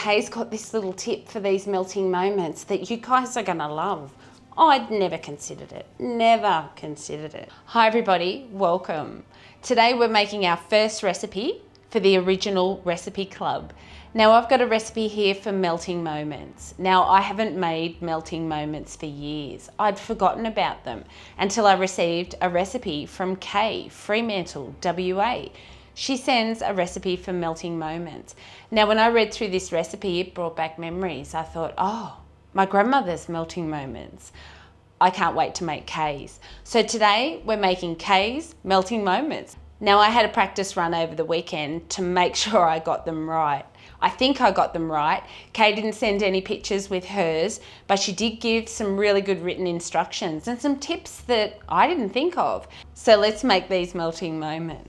Kay's got this little tip for these melting moments that you guys are gonna love. I'd never considered it, never considered it. Hi everybody, welcome. Today we're making our first recipe for the Original Recipe Club. Now I've got a recipe here for melting moments. Now I haven't made melting moments for years. I'd forgotten about them until I received a recipe from Kay, Fremantle, WA. She sends a recipe for melting moments. Now when I read through this recipe, it brought back memories. I thought, oh, my grandmother's melting moments. I can't wait to make Kay's. So today we're making Kay's melting moments. Now I had a practice run over the weekend to make sure I got them right. I think I got them right. Kay didn't send any pictures with hers, but she did give some really good written instructions and some tips that I didn't think of. So let's make these melting moments.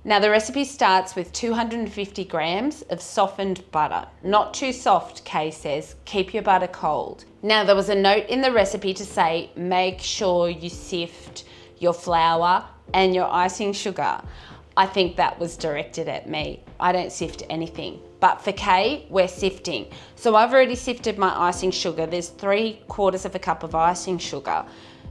Now the recipe starts with 250 grams of softened butter. Not too soft, Kay says, keep your butter cold. Now there was a note in the recipe to say, make sure you sift your flour and your icing sugar. I think that was directed at me. I don't sift anything. But for Kay, we're sifting. So I've already sifted my icing sugar. There's 3/4 cup of icing sugar.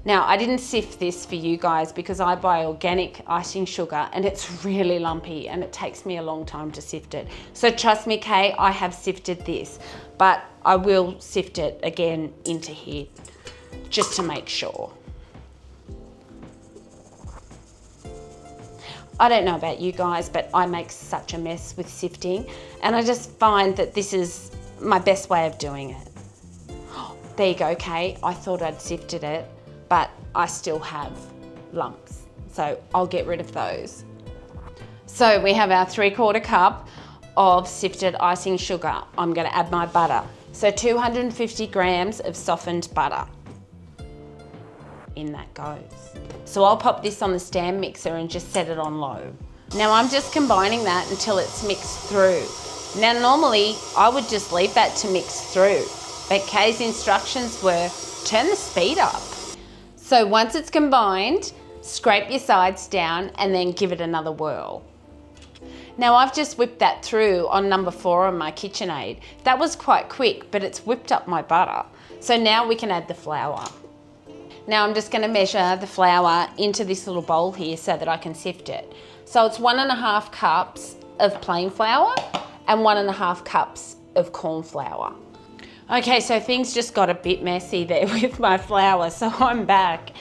Now, I didn't sift this for you guys because I buy organic icing sugar and it's really lumpy and it takes me a long time to sift it. So trust me, Kay, I have sifted this, but I will sift it again into here just to make sure. I don't know about you guys, but I make such a mess with sifting and I just find that this is my best way of doing it. There you go, Kay. I thought I'd sifted it, but I still have lumps. So I'll get rid of those. So we have our 3/4 cup of sifted icing sugar. I'm gonna add my butter. So 250 grams of softened butter. In that goes. So I'll pop this on the stand mixer and just set it on low. Now I'm just combining that until it's mixed through. Now normally I would just leave that to mix through, but Kay's instructions were turn the speed up. So once it's combined, scrape your sides down and then give it another whirl. Now I've just whipped that through on number 4 on my KitchenAid. That was quite quick, but it's whipped up my butter. So now we can add the flour. Now I'm just going to measure the flour into this little bowl here so that I can sift it. So it's 1.5 cups of plain flour and 1.5 cups of corn flour. Okay, so things just got a bit messy there with my flour, so I'm back.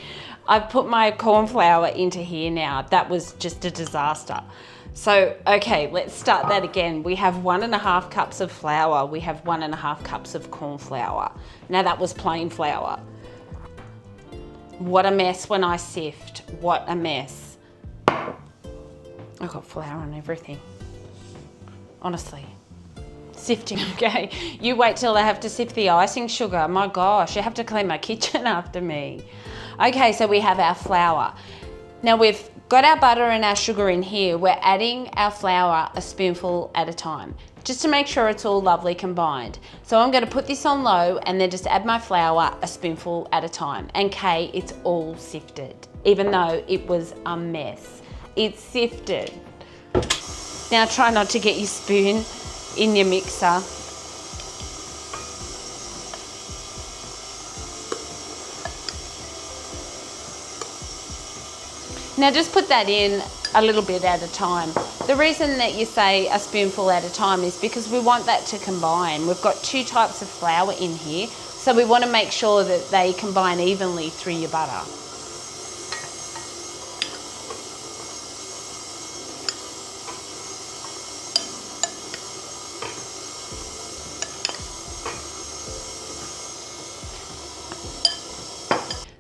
I've put my corn flour into here now. That was just a disaster. So, okay, let's start that again. We have 1.5 cups of flour. We have 1.5 cups of corn flour. Now that was plain flour. What a mess when I sift, what a mess. I've got flour on everything, honestly. Sifting, okay. You wait till I have to sift the icing sugar. My gosh, I have to clean my kitchen after me. Okay, so we have our flour. Now we've got our butter and our sugar in here. We're adding our flour a spoonful at a time, just to make sure it's all lovely combined. So I'm gonna put this on low and then just add my flour a spoonful at a time. And Kay, it's all sifted, even though it was a mess. It's sifted. Now try not to get your spoon in your mixer. Now just put that in a little bit at a time. The reason that you say a spoonful at a time is because we want that to combine. We've got 2 types of flour in here, so we want to make sure that they combine evenly through your butter.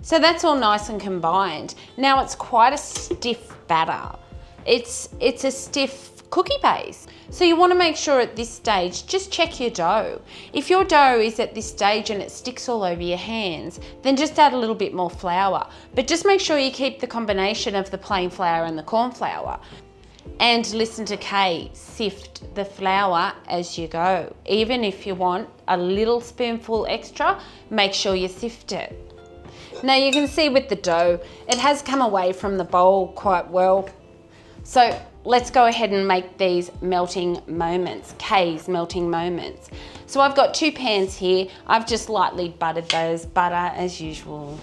So that's all nice and combined. Now it's quite a stiff batter. It's a stiff cookie base. So you want to make sure at this stage, just check your dough. If your dough is at this stage and it sticks all over your hands, then just add a little bit more flour. But just make sure you keep the combination of the plain flour and the corn flour. And listen to Kay, sift the flour as you go. Even if you want a little spoonful extra, make sure you sift it. Now you can see with the dough, it has come away from the bowl quite well. So let's go ahead and make these melting moments, Kay's melting moments. So I've got 2 pans here. I've just lightly buttered those, butter as usual.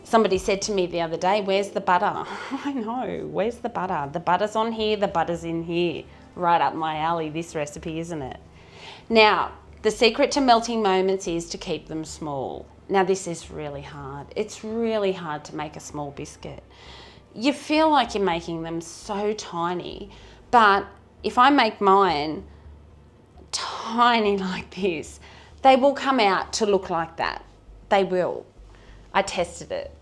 Somebody said to me the other day, where's the butter? I know, where's the butter? The butter's on here, the butter's in here. Right up my alley, this recipe, isn't it? Now, the secret to melting moments is to keep them small. Now this is really hard. It's really hard to make a small biscuit. You feel like you're making them so tiny, but if I make mine tiny like this, they will come out to look like that. They will. I tested it.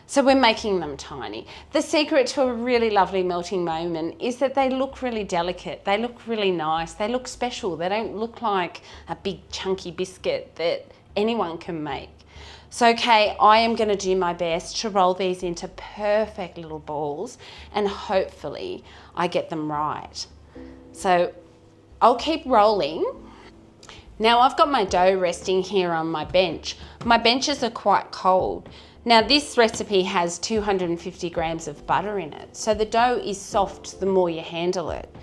So we're making them tiny. The secret to a really lovely melting moment is that they look really delicate. They look really nice. They look special. They don't look like a big chunky biscuit that anyone can make. So, okay, I am going to do my best to roll these into perfect little balls and hopefully I get them right. So I'll keep rolling. Now I've got my dough resting here on my bench. My benches are quite cold. Now this recipe has 250 grams of butter in it. So the dough is soft the more you handle it.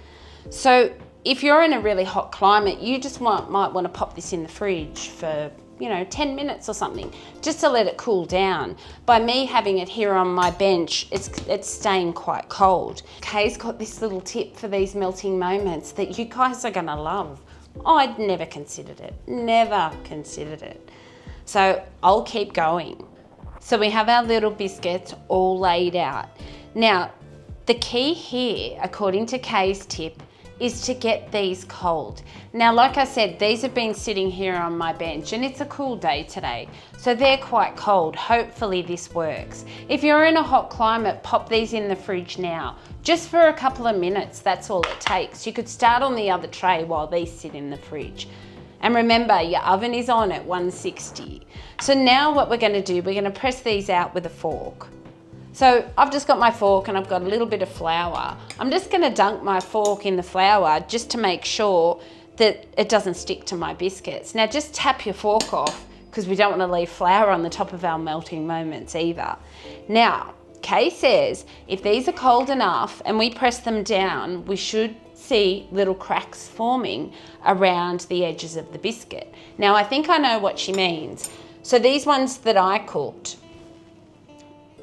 So if you're in a really hot climate, you just might want to pop this in the fridge for 10 minutes or something, just to let it cool down. By me having it here on my bench, it's staying quite cold. Kay's got this little tip for these melting moments that you guys are gonna love. I'd never considered it. So I'll keep going. So we have our little biscuits all laid out. Now, the key here, according to Kay's tip, is to get these cold. Now, like I said, these have been sitting here on my bench and it's a cool day today, so they're quite cold. Hopefully this works. If you're in a hot climate, pop these in the fridge now. Just for a couple of minutes, that's all it takes. You could start on the other tray while these sit in the fridge. And remember, your oven is on at 160. So now what we're gonna do, we're gonna press these out with a fork. So I've just got my fork and I've got a little bit of flour. I'm just gonna dunk my fork in the flour just to make sure that it doesn't stick to my biscuits. Now just tap your fork off because we don't wanna leave flour on the top of our melting moments either. Now, Kay says if these are cold enough and we press them down, we should see little cracks forming around the edges of the biscuit. Now I think I know what she means. So these ones that I cooked,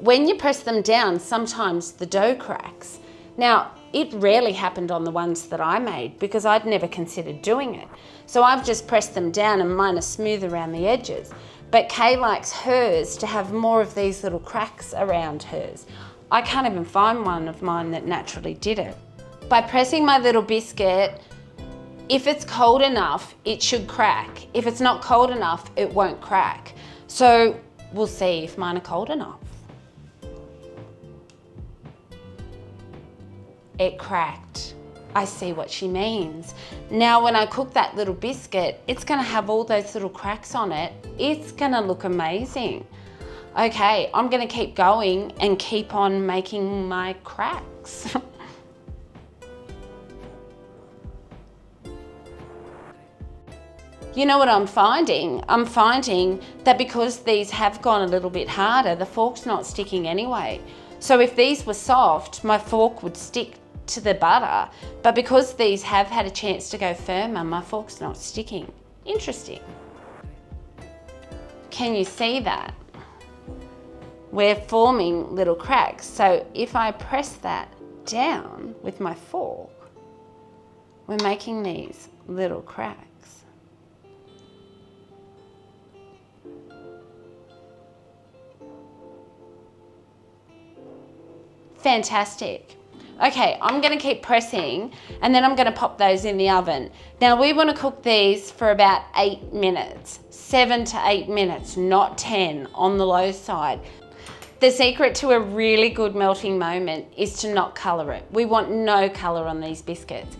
when you press them down, sometimes the dough cracks. Now, it rarely happened on the ones that I made because I'd never considered doing it. So I've just pressed them down and mine are smooth around the edges. But Kay likes hers to have more of these little cracks around hers. I can't even find one of mine that naturally did it. By pressing my little biscuit, if it's cold enough, it should crack. If it's not cold enough, it won't crack. So we'll see if mine are cold enough. It cracked. I see what she means. Now when I cook that little biscuit, it's gonna have all those little cracks on it. It's gonna look amazing. Okay, I'm gonna keep going and keep on making my cracks. You know what I'm finding? I'm finding that because these have gone a little bit harder, the fork's not sticking anyway. So if these were soft, my fork would stick to the butter, but because these have had a chance to go firmer, my fork's not sticking. Interesting. Can you see that? We're forming little cracks. So if I press that down with my fork, we're making these little cracks. Fantastic. Okay, I'm gonna keep pressing and then I'm gonna pop those in the oven. Now we wanna cook these for about 8 minutes, 7 to 8 minutes, not 10 on the low side. The secret to a really good melting moment is to not colour it. We want no colour on these biscuits.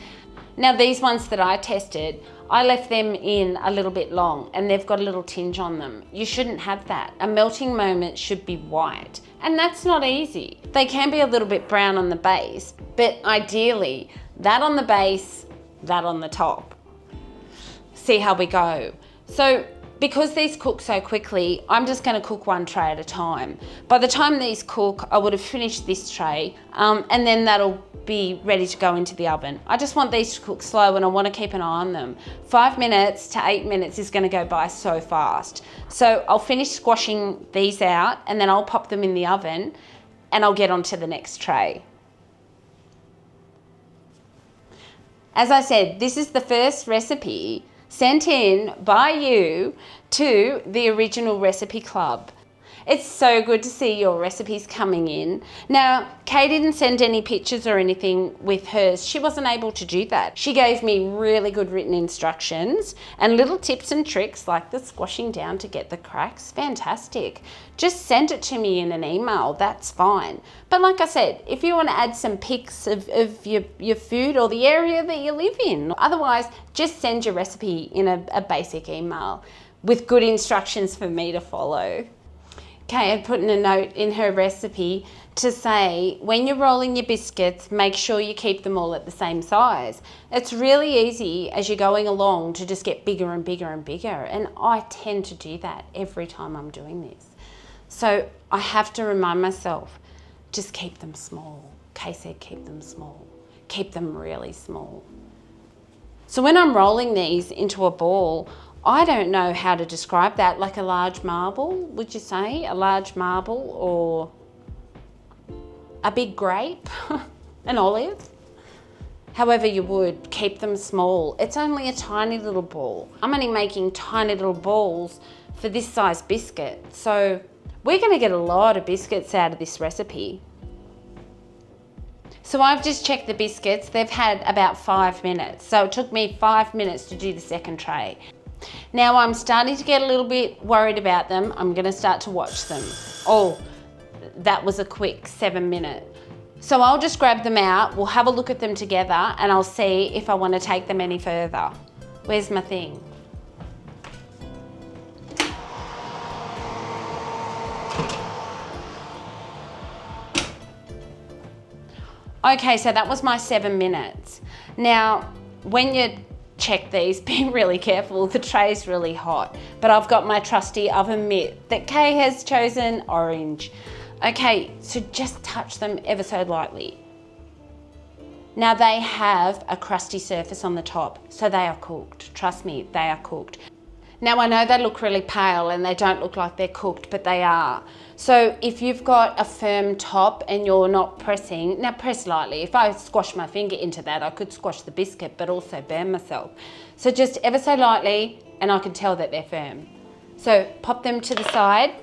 Now these ones that I tested, I left them in a little bit long and they've got a little tinge on them. You shouldn't have that. A melting moment should be white, and that's not easy. They can be a little bit brown on the base, but ideally that on the base, that on the top. See how we go. So Because these cook so quickly, I'm just going to cook one tray at a time. By the time these cook, I would have finished this tray, and then that'll be ready to go into the oven. I just want these to cook slow, and I want to keep an eye on them. 5 minutes to 8 minutes is going to go by so fast. So I'll finish squashing these out, and then I'll pop them in the oven, and I'll get on to the next tray. As I said, this is the first recipe sent in by you to the Original Recipe Club. It's so good to see your recipes coming in. Now, Kay didn't send any pictures or anything with hers. She wasn't able to do that. She gave me really good written instructions and little tips and tricks like the squashing down to get the cracks. Fantastic. Just send it to me in an email, that's fine. But like I said, if you want to add some pics of your food or the area that you live in, otherwise just send your recipe in a basic email with good instructions for me to follow. Kay had put in a note in her recipe to say, when you're rolling your biscuits, make sure you keep them all at the same size. It's really easy as you're going along to just get bigger and bigger and bigger. And I tend to do that every time I'm doing this. So I have to remind myself, just keep them small. Kay said keep them small. Keep them really small. So when I'm rolling these into a ball, I don't know how to describe that, like a large marble, would you say? A large marble or a big grape, an olive? However you would, keep them small. It's only a tiny little ball. I'm only making tiny little balls for this size biscuit. So we're gonna get a lot of biscuits out of this recipe. So I've just checked the biscuits. They've had about 5 minutes. So it took me 5 minutes to do the second tray. Now I'm starting to get a little bit worried about them. I'm gonna start to watch them. Oh, that was a quick 7 minutes. So I'll just grab them out, we'll have a look at them together and I'll see if I wanna take them any further. Where's my thing? Okay, so that was my 7 minutes. Now, when you check these, be really careful, the tray's really hot, but I've got my trusty oven mitt that Kay has chosen orange. Okay, so just touch them ever so lightly. Now they have a crusty surface on the top, so they are cooked. Trust me, they are cooked. Now I know they look really pale and they don't look like they're cooked, but they are. So if you've got a firm top and you're not pressing, now press lightly. If I squash my finger into that, I could squash the biscuit, but also burn myself. So just ever so lightly, and I can tell that they're firm. So pop them to the side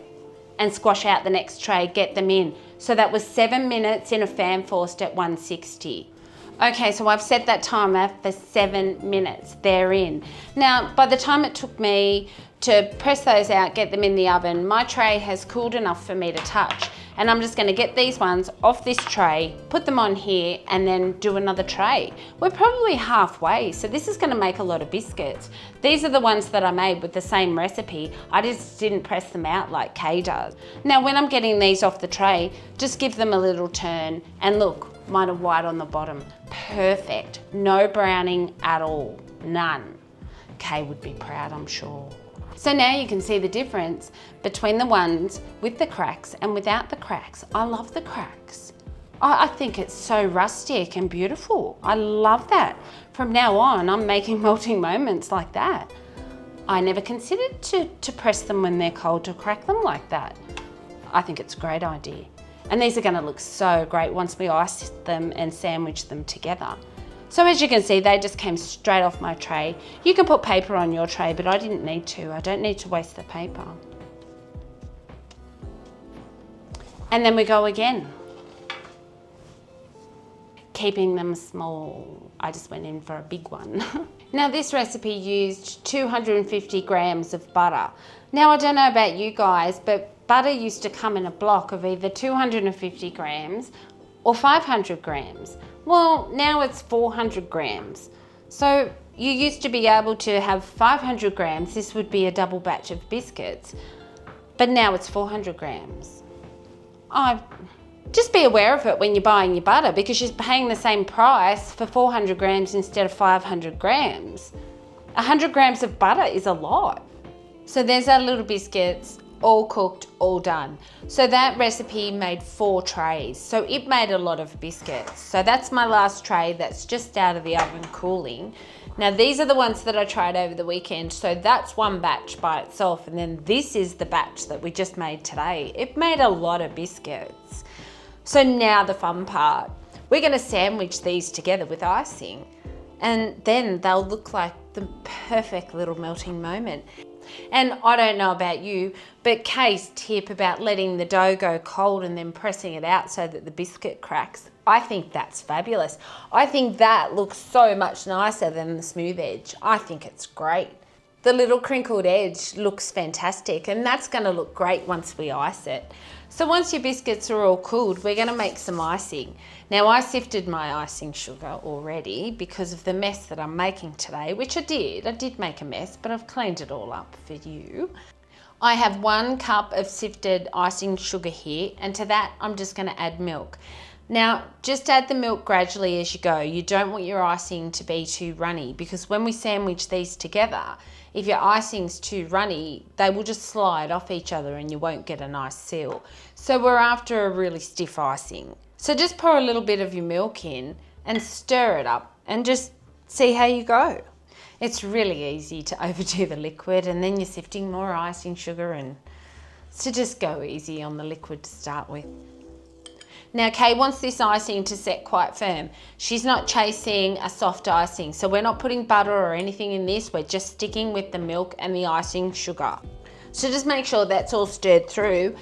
and squash out the next tray, get them in. So that was 7 minutes in a fan forced at 160. Okay, so I've set that timer for 7 minutes, they're in. Now, by the time it took me to press those out, get them in the oven, my tray has cooled enough for me to touch. And I'm just gonna get these ones off this tray, put them on here, and then do another tray. We're probably halfway, so this is gonna make a lot of biscuits. These are the ones that I made with the same recipe. I just didn't press them out like Kay does. Now, when I'm getting these off the tray, just give them a little turn, and look, mine are white on the bottom. Perfect, no browning at all, none. Kay would be proud, I'm sure. So now you can see the difference between the ones with the cracks and without the cracks. I love the cracks. I think it's so rustic and beautiful. I love that. From now on, I'm making melting moments like that. I never considered to press them when they're cold, to crack them like that. I think it's a great idea. And these are gonna look so great once we ice them and sandwich them together. So as you can see, they just came straight off my tray. You can put paper on your tray, but I didn't need to. I don't need to waste the paper. And then we go again. Keeping them small. I just went in for a big one. Now this recipe used 250 grams of butter. Now I don't know about you guys, but butter used to come in a block of either 250 grams or 500 grams. Well, now it's 400 grams. So you used to be able to have 500 grams. This would be a double batch of biscuits, but now it's 400 grams. Just be aware of it when you're buying your butter, because you're paying the same price for 400 grams instead of 500 grams. 100 grams of butter is a lot. So there's our little biscuits, all cooked, all done. So that recipe made 4 trays. So it made a lot of biscuits. So that's my last tray that's just out of the oven cooling. Now these are the ones that I tried over the weekend. So that's one batch by itself. And then this is the batch that we just made today. It made a lot of biscuits. So now the fun part. We're gonna sandwich these together with icing. And then they'll look like the perfect little melting moment. And I don't know about you, but Kay's tip about letting the dough go cold and then pressing it out so that the biscuit cracks, I think that's fabulous. I think that looks so much nicer than the smooth edge. I think it's great. The little crinkled edge looks fantastic, and that's going to look great once we ice it. So once your biscuits are all cooled, we're going to make some icing. Now I sifted my icing sugar already because of the mess that I'm making today, which I did make a mess, but I've cleaned it all up for you. I have 1 cup of sifted icing sugar here, and to that I'm just going to add milk. Now just add the milk gradually as you go. You don't want your icing to be too runny, because when we sandwich these together, if your icing's too runny, they will just slide off each other and you won't get a nice seal. So we're after a really stiff icing. So just pour a little bit of your milk in and stir it up and just see how you go. It's really easy to overdo the liquid, and then you're sifting more icing sugar, and so just go easy on the liquid to start with. Now Kay wants this icing to set quite firm. She's not chasing a soft icing, so we're not putting butter or anything in this. We're just sticking with the milk and the icing sugar. So just make sure that's all stirred through,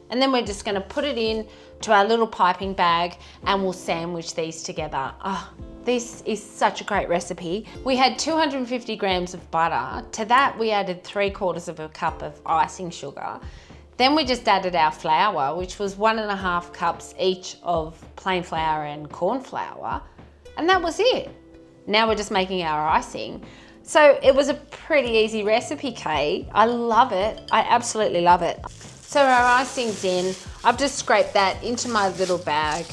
and then we're just going to put it in to our little piping bag and we'll sandwich these together. This is such a great recipe. We had 250 grams of butter. To that we added 3/4 of a cup of icing sugar. Then we just added our flour, which was 1.5 cups each of plain flour and corn flour. And that was it. Now we're just making our icing. So it was a pretty easy recipe, Kay. I love it. I absolutely love it. So our icing's in. I've just scraped that into my little bag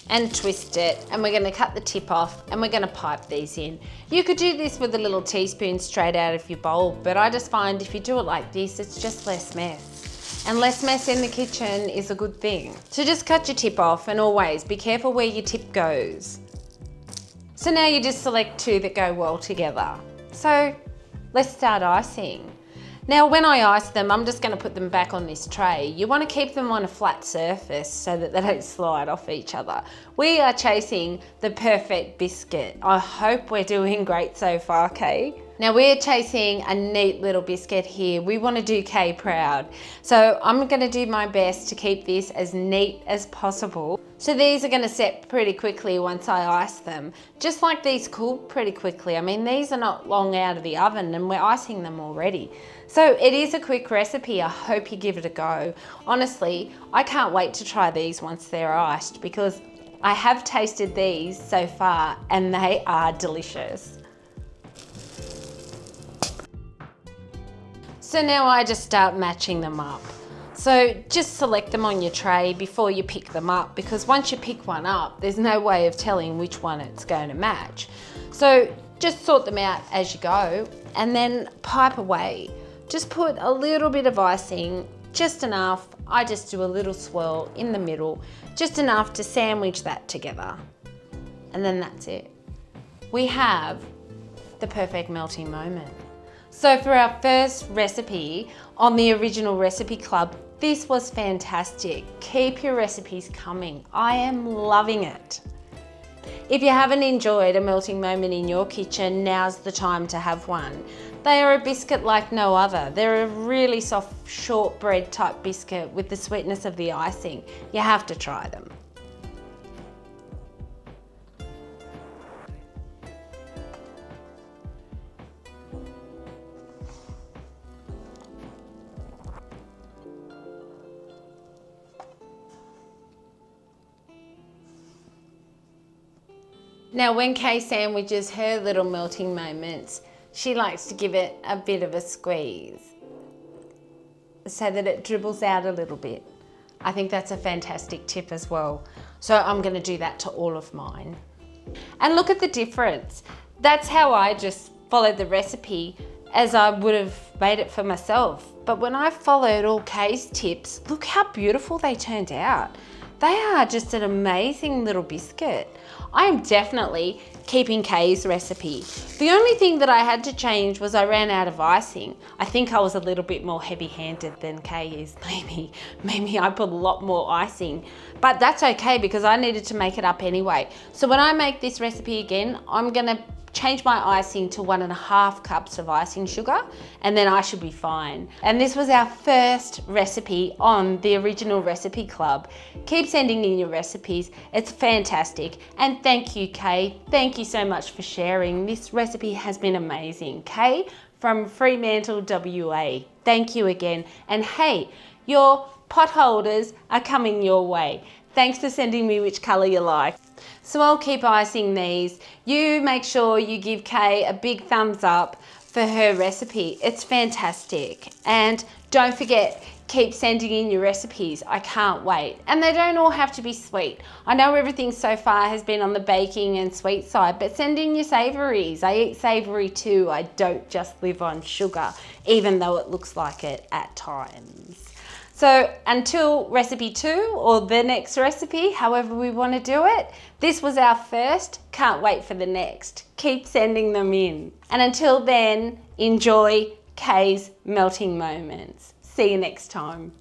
and twist it, and we're gonna cut the tip off and we're gonna pipe these in. You could do this with a little teaspoon straight out of your bowl, but I just find if you do it like this, it's just less mess. And less mess in the kitchen is a good thing. So just cut your tip off, and always be careful where your tip goes. So now you just select 2 that go well together. So let's start icing. Now when I ice them, I'm just going to put them back on this tray. You want to keep them on a flat surface so that they don't slide off each other. We are chasing the perfect biscuit. I hope we're doing great so far, Kay. Now we're chasing a neat little biscuit here. We want to do Kay proud. So I'm going to do my best to keep this as neat as possible. So these are going to set pretty quickly once I ice them. Just like these cool pretty quickly. I mean, these are not long out of the oven and we're icing them already. So it is a quick recipe. I hope you give it a go. Honestly, I can't wait to try these once they're iced, because I have tasted these so far and they are delicious. So now I just start matching them up. So just select them on your tray before you pick them up, because once you pick one up, there's no way of telling which one it's going to match. So just sort them out as you go and then pipe away. Just put a little bit of icing, just enough. I just do a little swirl in the middle, just enough to sandwich that together. And then that's it. We have the perfect melting moment. So for our first recipe on the Original Recipe Club, this was fantastic. Keep your recipes coming. I am loving it. If you haven't enjoyed a melting moment in your kitchen, now's the time to have one. They are a biscuit like no other. They're a really soft shortbread type biscuit with the sweetness of the icing. You have to try them. Now when Kay sandwiches her little melting moments, she likes to give it a bit of a squeeze so that it dribbles out a little bit. I think that's a fantastic tip as well. So I'm going to do that to all of mine. And look at the difference. That's how I just followed the recipe as I would have made it for myself. But when I followed all Kay's tips, look how beautiful they turned out. They are just an amazing little biscuit. I am definitely keeping Kay's recipe. The only thing that I had to change was I ran out of icing. I think I was a little bit more heavy-handed than Kay is. Maybe I put a lot more icing, but that's okay because I needed to make it up anyway. So when I make this recipe again, I'm gonna change my icing to 1.5 cups of icing sugar, and then I should be fine. And this was our first recipe on the Original Recipe Club. Keep sending in your recipes, it's fantastic. And thank you, Kay. Thank you so much for sharing. This recipe has been amazing. Kay from Fremantle, WA. Thank you again. And hey, your pot holders are coming your way. Thanks for sending me which colour you like. So I'll keep icing these. You make sure you give Kay a big thumbs up for her recipe. It's fantastic. And don't forget, keep sending in your recipes. I can't wait. And they don't all have to be sweet. I know everything so far has been on the baking and sweet side, but send in your savouries. I eat savoury too. I don't just live on sugar, even though it looks like it at times. So until recipe 2 or the next recipe, however we want to do it, this was our first. Can't wait for the next. Keep sending them in. And until then, enjoy Kay's melting moments. See you next time.